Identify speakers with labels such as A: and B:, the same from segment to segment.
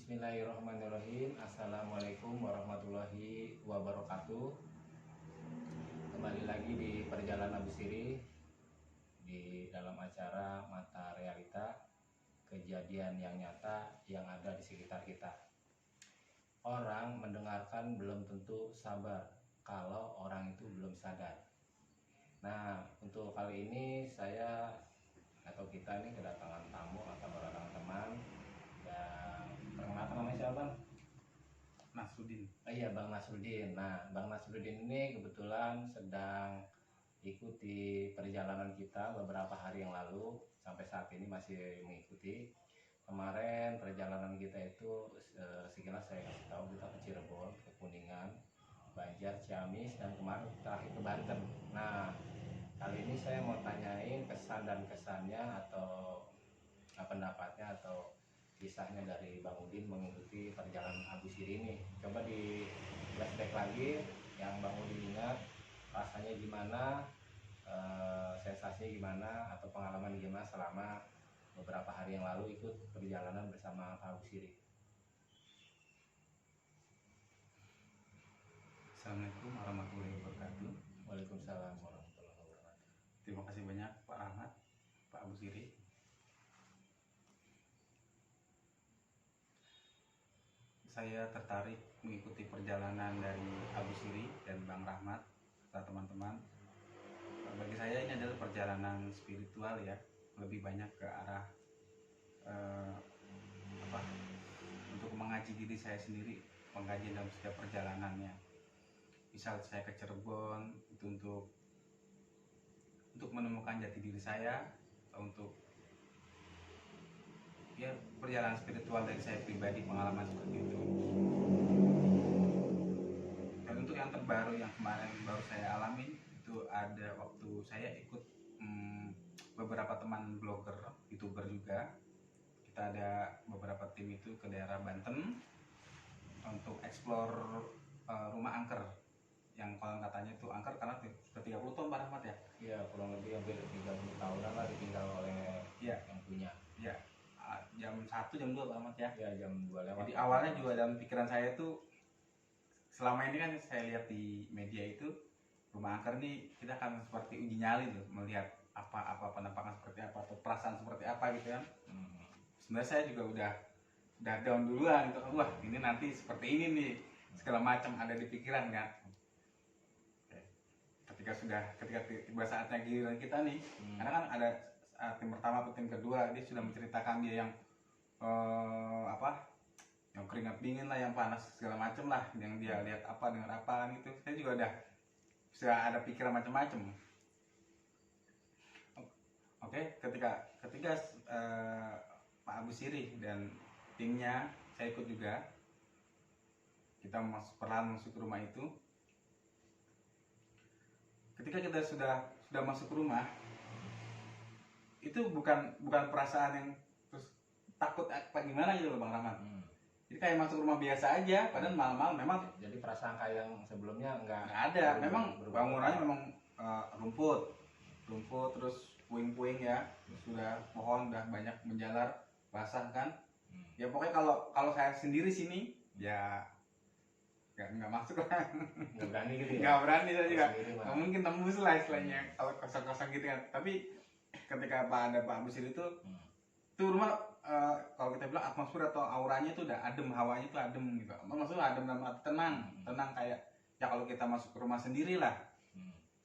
A: Bismillahirrahmanirrahim. Assalamualaikum warahmatullahi wabarakatuh. Kembali lagi di Perjalanan Abu Siri di dalam acara Mata Realita, kejadian yang nyata yang ada di sekitar kita. Orang mendengarkan belum tentu sabar kalau orang itu belum sadar. Nah, untuk kali ini saya atau kita ini kedatangan tamu atau kedatangan teman yang perkenalkan, namanya siapa, Bang?
B: Nasruddin.
A: Iya, Bang Nasruddin. Nah, Bang Nasruddin ini kebetulan sedang ikuti perjalanan kita beberapa hari yang lalu, sampai saat ini masih mengikuti. Kemarin perjalanan kita itu sekilas saya kasih tahu, kita ke Cirebon, ke Kuningan, Banjar, Ciamis, dan kemarin terakhir ke Banten. Nah, kali ini saya mau tanyain kesan dan kesannya atau pendapatnya atau kisahnya dari Bang Udin mengikuti perjalanan Abu Siri ini. Coba di flashback lagi yang Bang Udin ingat, rasanya gimana, sensasinya gimana, atau pengalaman gimana selama beberapa hari yang lalu ikut perjalanan bersama Abu Siri.
B: Assalamualaikum warahmatullahi wabarakatuh.
A: Waalaikumsalam warahmatullahi wabarakatuh.
B: Terima kasih banyak Pak Rahmat, Pak Abu Siri. Saya tertarik mengikuti perjalanan dari Abu Siri dan Bang Rahmat serta teman-teman. Bagi saya ini adalah perjalanan spiritual ya, lebih banyak ke arah untuk mengaji diri saya sendiri, mengkaji dalam setiap perjalanannya. Misal saya ke Cirebon itu untuk menemukan jati diri saya, atau untuk ya perjalanan spiritual dari saya pribadi, pengalaman seperti itu. Dan untuk yang terbaru yang kemarin baru saya alami itu ada waktu saya ikut beberapa teman blogger, youtuber juga. Kita ada beberapa tim itu ke daerah Banten untuk explore rumah angker yang konon katanya itu angker karena sudah 30 tahun Pak Rahmat ya.
A: Iya, kurang lebih hampir 30 tahunan lah ditinggal oleh
B: ya,
A: yang punya.
B: Ya, jam 1 jam 2 Pak Rahmat ya.
A: Ya, jam 2 lewat.
B: Jadi awalnya juga dalam pikiran saya itu, selama ini kan saya lihat di media itu rumah angker ini kita akan seperti uji nyali tuh, melihat apa penampakan seperti apa atau perasaan seperti apa gitu kan. Sebenarnya saya juga udah down duluan gitu. Wah, ini nanti seperti ini nih, segala macam ada di pikiran kan. Ketika tiba saatnya giliran kita nih, karena kan ada tim pertama atau tim kedua, dia sudah menceritakan dia yang yang keringat dingin lah, yang panas segala macam lah, yang dia lihat apa dengan apa gitu. Saya juga sudah ada pikiran macam-macam. Oke, ketika Pak Abu Siri dan timnya, saya ikut juga. Kita perlahan masuk ke rumah itu. Ketika kita sudah masuk ke rumah, itu bukan perasaan yang terus takut apa gimana gitu loh Bang Rahmat. Jadi kayak masuk rumah biasa aja, padahal malam-malam memang.
A: Jadi prasangka yang sebelumnya nggak
B: ada. Memang bangunannya memang rumput terus puing-puing ya, sudah pohon udah banyak menjalar basah kan. Ya pokoknya kalau saya sendiri sini ya nggak masuk lah.
A: Nggak berani gitu ya?
B: Nggak berani saya juga. Nggak mungkin tembus lah istilahnya kalau kosong-kosong gitu kan. Tapi ketika ada Pak Abu Siri itu rumah kalau kita bilang atmosfer atau auranya itu udah adem, hawanya itu adem gitu. Maksudnya adem dalam arti tenang kayak ya kalau kita masuk ke rumah sendiri lah.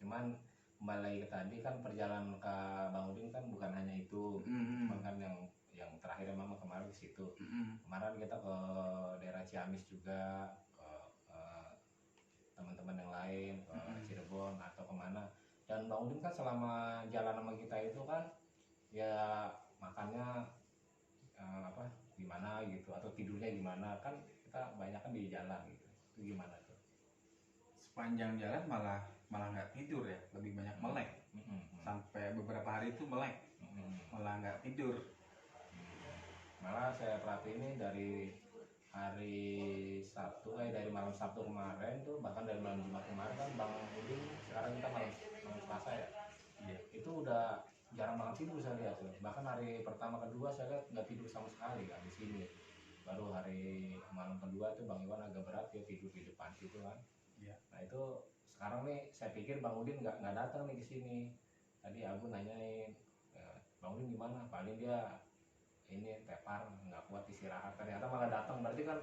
A: Cuman kembali lagi ke tadi kan, perjalanan ke Bang Udin kan bukan hanya itu. Cuman kan yang terakhir memang kemarin ke situ. Kemarin kita ke daerah Ciamis juga, ke teman-teman yang lain, ke Cirebon atau kemana. Dan Bang Udin kan selama jalan sama kita itu kan ya makannya gimana gitu, atau tidurnya gimana, kan kita banyak kan di jalan gitu. Itu gimana tuh?
B: Sepanjang jalan malah nggak tidur ya, lebih banyak melek. Sampai beberapa hari itu melek, malah nggak tidur.
A: Malah saya perhatiin ini dari hari Sabtu, dari malam Sabtu kemarin tuh, bahkan dari malam Jumat kemarin kan Bang Udin, sekarang kita malam Selasa ya. Itu udah jarang banget tidur saya lihat tuh. Bahkan hari pertama kedua saya lihat nggak tidur sama sekali kan di sini. baru hari malam kedua tuh Bang Iwan agak berat, dia tidur di depan situ kan.
B: Iya.
A: Nah itu sekarang nih saya pikir Bang Udin nggak datang nih ke sini. Tadi Abu nanyain, Bang Udin gimana? Paling dia ini tepar nggak kuat istirahat. Ternyata malah datang, berarti kan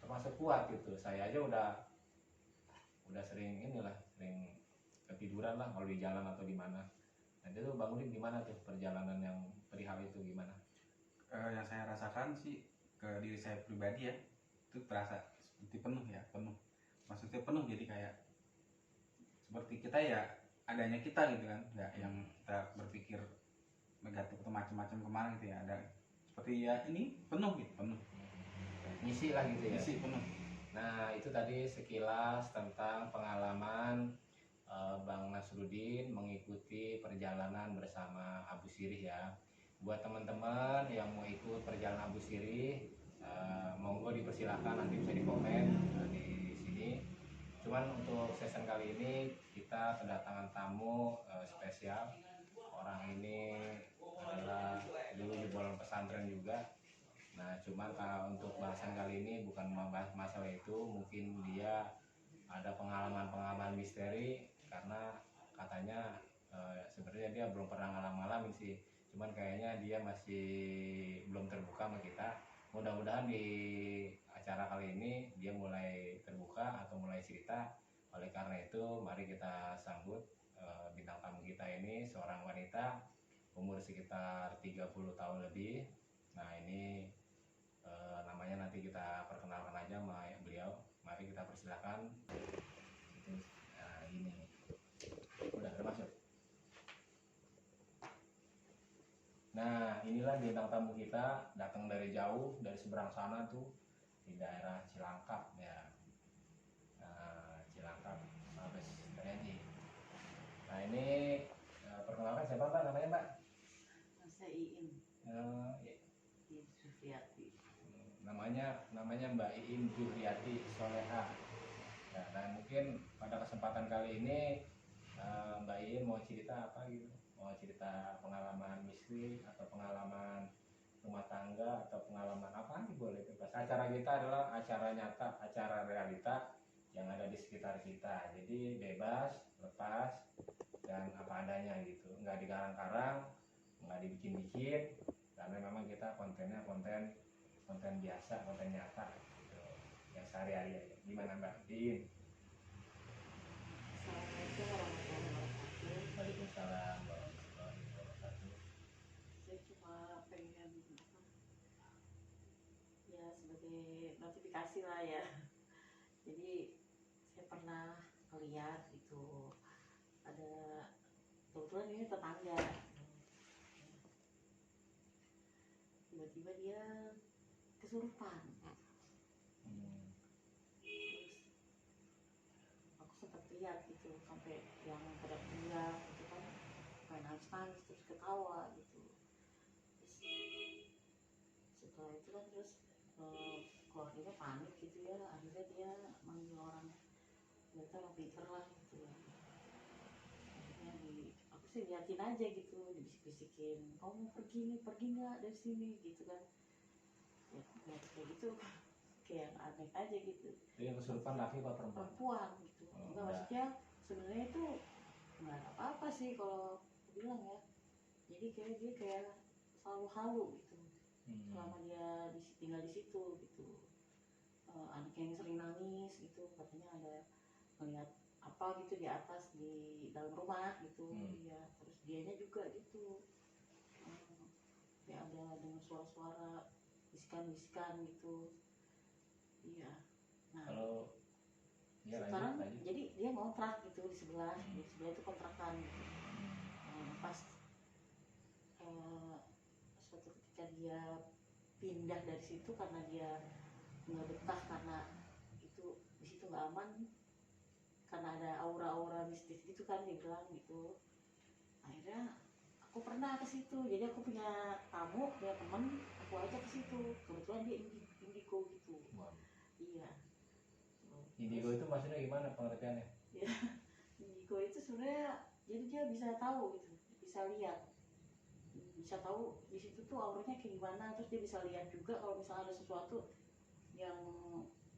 A: termasuk kuat gitu. Saya aja udah sering inilah, sering ketiduran lah kalau di jalan atau di mana. Nanti tuh Bang Udin gimana tuh perjalanan yang perihal itu gimana?
B: Yang saya rasakan sih ke diri saya pribadi ya, itu terasa seperti penuh ya, penuh. Maksudnya penuh, jadi kayak seperti kita ya adanya kita gitu kan, nggak yang kita berpikir negatif atau macam-macam kemarin gitu ya, ada seperti ya ini penuh gitu, penuh.
A: Ngisi lah gitu ya.
B: Isi penuh.
A: Nah itu tadi sekilas tentang pengalaman Bang Nasruddin mengikuti perjalanan bersama Abu Sirih ya. Buat teman-teman yang mau ikut perjalanan Abu Sirih, monggo dipersilahkan, nanti bisa di komen di sini. Cuman untuk season kali ini kita kedatangan tamu spesial. Orang ini adalah dulu di bolang pesantren juga. Nah, cuman untuk bahasan kali ini bukan membahas masalah itu, mungkin dia ada pengalaman-pengalaman misteri karena katanya sebenarnya dia belum pernah ngalamin sih. Cuman kayaknya dia masih belum terbuka sama kita. Mudah-mudahan di acara kali ini dia mulai terbuka atau mulai cerita. Oleh karena itu, mari kita sambut bintang tamu kita ini, seorang wanita umur sekitar 30 tahun lebih. Nah, ini namanya nanti kita perkenalkan aja sama beliau. Mari kita persilakan. Nah, ini udah masuk. Nah, inilah bintang tamu kita, datang dari jauh, dari seberang sana tuh, di daerah Cilangkap ya. Nah, Cilangkap, Mabes TNI. Nah, ini perkenalkan siapa Mbak namanya Mbak?
C: Saya Iin.
A: Ya.
C: Iin Sufiati.
A: Namanya Mbak Iin Juhriati Soleha. Nah, dan mungkin pada kesempatan kali ini Mbak Iin mau cerita apa gitu? Mau cerita pengalaman misteri atau pengalaman rumah tangga atau pengalaman apa nih, boleh bebas. Acara kita adalah acara nyata, acara realita yang ada di sekitar kita. Jadi bebas, lepas, dan apa adanya gitu. Nggak dikarang-karang, nggak dibikin-bikin, karena memang kita kontennya konten biasa, konten nyata gitu. Yang sehari-hari aja. Gimana Mbak Iin?
C: Assalamualaikum warahmatullahi wabarakatuh.
A: Waalaikumsalam warahmatullahi wabarakatuh.
C: Saya cuma pengen ya sebagai notifikasi lah ya. Jadi saya pernah melihat itu ada, kebetulan ini tetangga. Tiba-tiba dia kesurupan. Terus aku sempat lihat gitu sampai yang teriak-teriak gitu kan, kayak nangis-nangis terus ketawa gitu. Terus setelah itu kan terus keluarganya panik gitu ya, akhirnya dia manggil orang, ternyata orang pinter lah gitu ya. Akhirnya aku sih liatin aja gitu, dibisik-bisikin, kamu mau pergi nih, pergi nggak dari sini gitu kan ya, kayak gitu kayak aneh aja gitu.
A: Itu yang kesurupan laki apa perempuan?
C: Perempuan gitu. Enggak, maksudnya sebenarnya itu nggak ada apa-apa sih kalau aku bilang ya. Jadi kayak dia kayak selalu halu gitu selama dia tinggal di situ gitu. Anaknya yang sering nangis gitu, katanya ada melihat apa gitu di atas di dalam rumah gitu. Iya, terus dianya juga gitu. Kayak ada dengar suara-suara bisikan-bisikan gitu. Iya. Nah,
A: kalau ya,
C: sekarang
A: lanjut.
C: jadi dia ngontrak gitu di sebelah itu kontrakan gitu. Pas suatu ketika dia pindah dari situ karena dia nggak betah, karena itu di situ nggak aman, karena ada aura-aura mistis gitu kan dia bilang gitu. Akhirnya aku pernah ke situ, jadi aku punya tamu, punya teman, aku ajak ke situ. Kebetulan dia indigo gitu. Iya.
A: Indigo itu maksudnya gimana pengertiannya?
C: Ya, indigo itu sebenarnya jadi dia bisa tahu gitu, bisa lihat, bisa tahu di situ tuh auranya kayak gimana, terus dia bisa lihat juga kalau misalnya ada sesuatu yang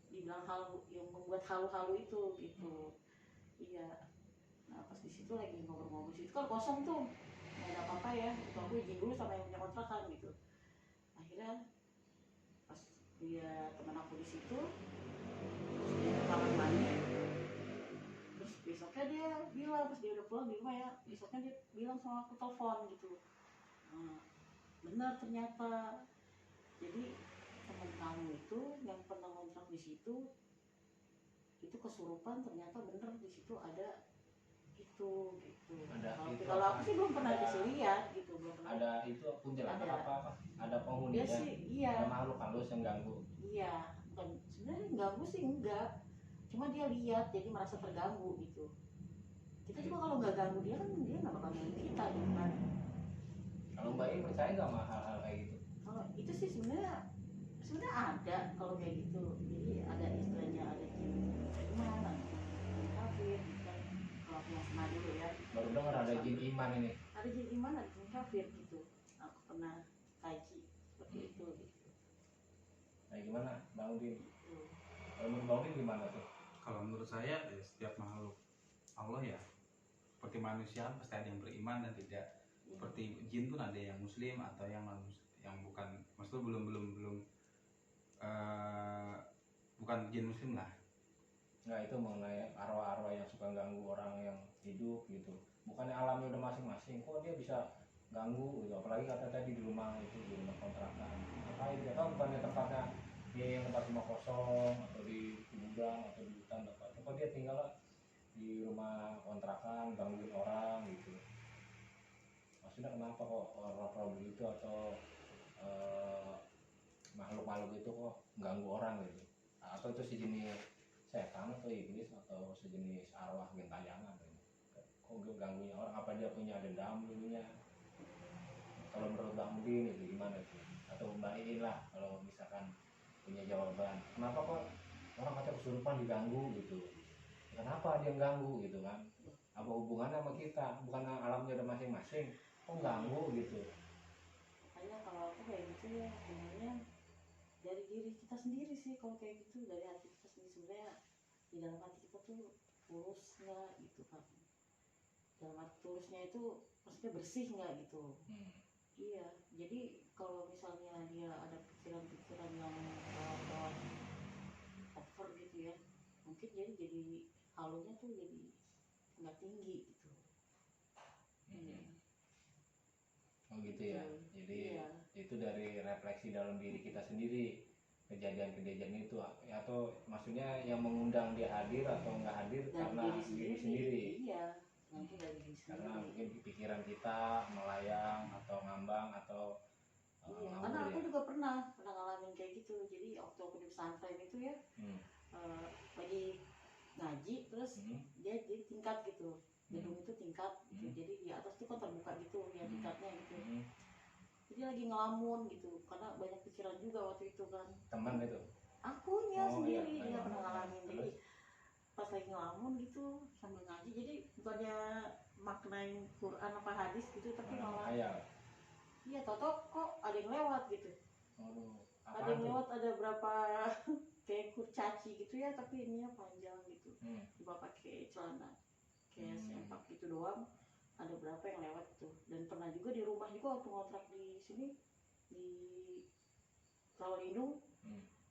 C: dibilang halu, yang membuat halu-halu itu gitu. Iya. Nah pas di situ lagi ngobrol-ngobrol, situ kan kosong tuh, nggak ada apa-apa ya. Itu aku izin dulu sama yang punya kontrakan gitu. Akhirnya pas dia teman aku di situ, terus dia ke kamar mandi, terus besoknya dia bilang pas dia udah pulang di rumah ya, besoknya dia bilang sama aku, telepon gitu. Nah, benar ternyata, jadi teman kamu itu yang pernah ngontrak di situ itu kesurupan, ternyata bener di situ ada itu gitu.
A: Ada itu
C: Kalau
A: apa?
C: aku sih belum pernah
A: Ada-
C: dikasih lihat gitu, belum pernah.
A: Ada itu kuntilanak
C: Ada.
A: apa? Ada penghuni
C: Dia
A: ya?
C: sih iya.
A: Ada makhluk halus yang ganggu.
C: Iya, bukan sebenarnya ganggu sih enggak. Cuma dia lihat jadi merasa terganggu gitu. Kita juga kalau nggak ganggu dia kan dia nggak bakal ganggu kita gitu kan.
A: Kalau Mbak I percaya nggak sama hal-hal kayak gitu?
C: Kalau itu sih sebenarnya ada kalau kayak gitu. Jadi ada istilahnya ada jin iman, ada jin kafir gitu kan. Kalau aku yang pernah dulu ya.
A: Baru dengar ada jin iman ini.
C: Ada jin iman, ada jin kafir gitu. Aku pernah kaji seperti itu gitu.
A: Nah gimana Bang Udin?
C: Gitu.
A: Kalau menurut Bang Udin gimana tuh?
B: Kalau menurut saya ya, setiap makhluk Allah ya seperti manusia pasti ada yang beriman dan tidak. Seperti jin pun ada yang muslim atau yang non yang bukan, maksudnya belum bukan jin muslim lah.
A: Nggak, itu mengenai arwah-arwah yang suka ganggu orang yang hidup gitu. Bukannya alamnya udah masing-masing, kok dia bisa ganggu gitu. Apalagi kata tadi di rumah itu, di rumah kontrakan. Ngapain dia tahu bukannya tempatnya dia yang tempat rumah kosong atau di gudang atau di hutan tempatnya. Kok dia tinggal di rumah kontrakan gangguin orang gitu. Maksudnya kenapa kok roh-roh begitu atau makhluk-makhluk itu kok ganggu orang gitu? Atau itu sejenis setan atau iblis atau sejenis arwah gentayangan gitu. Kok ganggunya orang? Apa dia punya dendam dulunya? Kalau menurut Bang Udin itu gimana tuh? Atau Mbak Iin lah kalau misalkan punya jawaban. Kenapa kok orang kata kesurupan diganggu gitu? Kenapa dia ganggu gitu kan? Apa hubungannya sama kita? Bukan alamnya udah masing-masing, kok ganggu gitu?
C: Makanya kalau aku kayak gitu ya sebenarnya dari diri kita sendiri sih, kalau kayak gitu dari hati kita sendiri. Sebenarnya di dalam hati kita tuh tulus nggak gitu kan. Dalam arti tulusnya itu maksudnya bersih nggak gitu. Iya, jadi kalau misalnya dia ada pikiran-pikiran yang bawah over gitu ya, mungkin jadi halunya tuh jadi nggak tinggi gitu. Iya.
A: Oh gitu ya. Jadi
C: Iya.
A: itu dari refleksi dalam diri kita sendiri, kejadian-kejadian itu, atau maksudnya yang mengundang dia hadir atau nggak hadir
C: Dari
A: karena diri sendiri.
C: Iya, nanti dari diri sendiri.
A: Karena mungkin di pikiran kita melayang atau ngambang atau
C: Iya,
A: ngawur
C: karena aku
A: ya.
C: juga pernah ngalamin kayak gitu. Jadi waktu aku di pesantren itu ya, lagi ngaji terus dia jadi tingkat gitu. Gedung itu tingkat gitu. Jadi di atas tuh kan terbuka gitu ya tingkatnya gitu. Jadi lagi ngelamun gitu karena banyak pikiran juga waktu itu kan.
A: Teman itu.
C: Akunya
A: Oh,
C: sendiri
A: iya.
C: nggak pernah ngalamin.
A: Terus?
C: Jadi pas lagi ngelamun gitu sambil ngaji, jadi bukannya maknain Quran apa hadis gitu, tapi malah iya toto kok ada yang lewat gitu. Ada yang lewat, ada berapa kayak kurcaci gitu ya, tapi ininya panjang gitu. Cuma pakai celana kayak sempak gitu doang. Ada berapa yang lewat tuh. Dan pernah juga di rumah juga waktu ngontrak di sini di Rawalindung.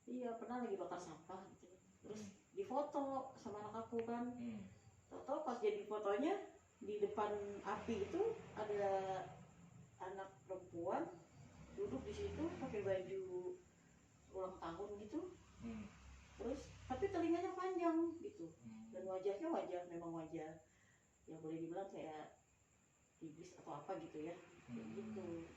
C: Iya, pernah lagi bakar sampah gitu. Terus difoto sama anak aku kan. Toto pas jadi fotonya di depan api itu ada anak perempuan duduk di situ pakai baju ulang tahun gitu. Terus tapi telinganya panjang gitu. Dan wajahnya memang wajah yang boleh dibilang kayak iblis atau apa gitu ya. Kayak gitu.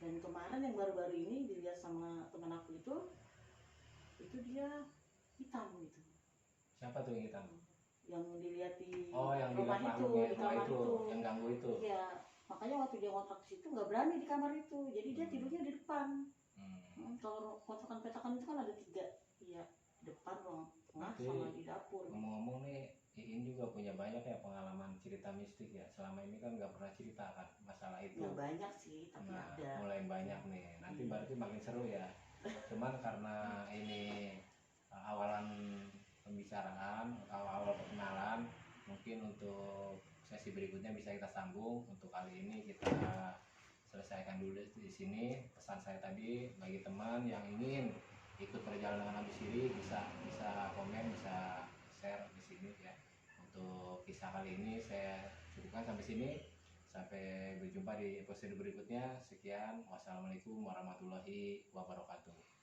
C: Dan kemarin yang baru-baru ini dilihat sama teman aku itu dia hitam gitu.
A: Siapa tuh yang hitam?
C: Yang dilihat di
A: yang
C: rumah itu, di kamar itu,
A: yang ganggu itu.
C: Iya, makanya waktu dia ngontrak di situ nggak berani di kamar itu, jadi dia tidurnya di depan. Kalau kontrakan petakan itu kan ada 3, iya, depan, ruang tengah, sama di dapur.
A: Ngomong-ngomong nih, Iin juga punya banyak ya pengalaman cerita mistik ya. Selama ini kan nggak pernah cerita kan masalah itu.
C: Nggak banyak sih, tapi ada.
A: Mulai banyak nih. Nanti berarti makin seru ya. Cuman karena ini awalan pembicaraan atau awal perkenalan, mungkin untuk sesi berikutnya bisa kita sambung. Untuk kali ini kita selesaikan dulu di sini. Pesan saya tadi bagi teman yang ingin ikut perjalanan dengan Abisiri bisa komen, bisa share di sini ya. Untuk kisah kali ini saya cukupkan sampai sini. Sampai berjumpa di episode berikutnya. Sekian, wassalamualaikum warahmatullahi wabarakatuh.